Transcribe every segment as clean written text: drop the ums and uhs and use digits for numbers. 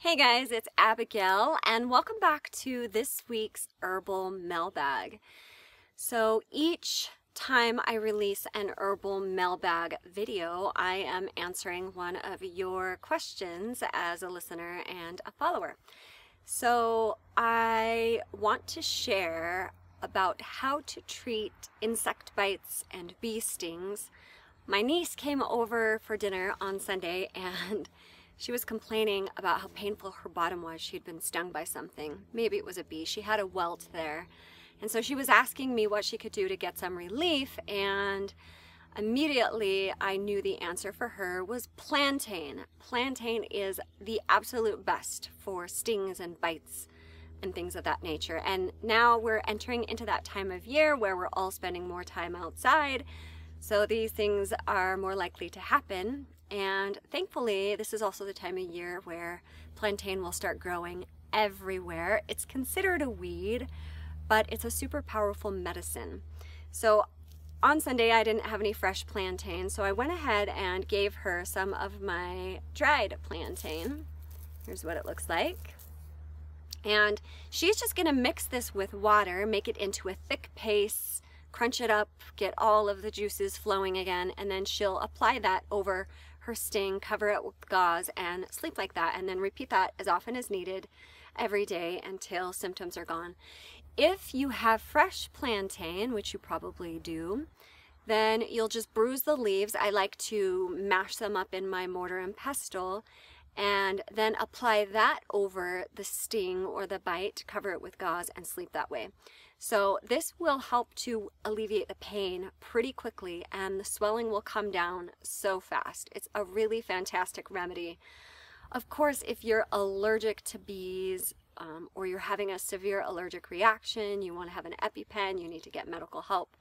Hey guys, it's Abigail and welcome back to this week's herbal mailbag. So each time I release an herbal mailbag video, I am answering one of your questions as a listener and a follower. So I want to share about how to treat insect bites and bee stings. My niece came over for dinner on Sunday and she was complaining about how painful her bottom was. She'd been stung by something. Maybe it was a bee. She had a welt there. And so she was asking me what she could do to get some relief, and immediately I knew the answer for her was plantain. Plantain is the absolute best for stings and bites and things of that nature. And now we're entering into that time of year where we're all spending more time outside, so these things are more likely to happen. And thankfully, this is also the time of year where plantain will start growing everywhere. It's considered a weed, but it's a super powerful medicine. So on Sunday, I didn't have any fresh plantain, so I went ahead and gave her some of my dried plantain. Here's what it looks like. And she's just gonna mix this with water, make it into a thick paste, crunch it up, get all of the juices flowing again, and then she'll apply that over her sting, cover it with gauze, and sleep like that, and then repeat that as often as needed every day until symptoms are gone. If you have fresh plantain, which you probably do, then you'll just bruise the leaves. I like to mash them up in my mortar and pestle and then apply that over the sting or the bite, cover it with gauze, and sleep that way. So this will help to alleviate the pain pretty quickly, and the swelling will come down so fast. It's a really fantastic remedy. Of course, if you're allergic to bees or you're having a severe allergic reaction, you want to have an EpiPen, you need to get medical help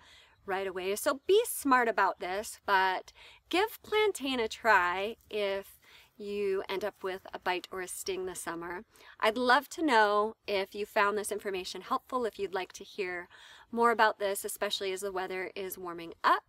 right away. So be smart about this, but give plantain a try if you end up with a bite or a sting this summer. I'd love to know if you found this information helpful, if you'd like to hear more about this, especially as the weather is warming up.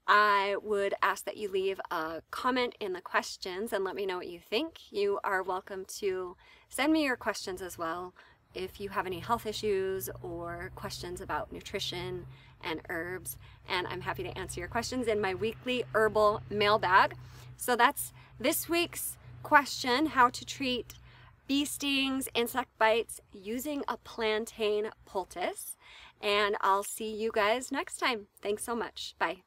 I would ask that you leave a comment in the questions and let me know what you think. You are welcome to send me your questions as well if you have any health issues or questions about nutrition and herbs, and I'm happy to answer your questions in my weekly herbal mailbag. So that's this week's question: how to treat bee stings, insect bites using a plantain poultice. And I'll see you guys next time. Thanks so much. Bye.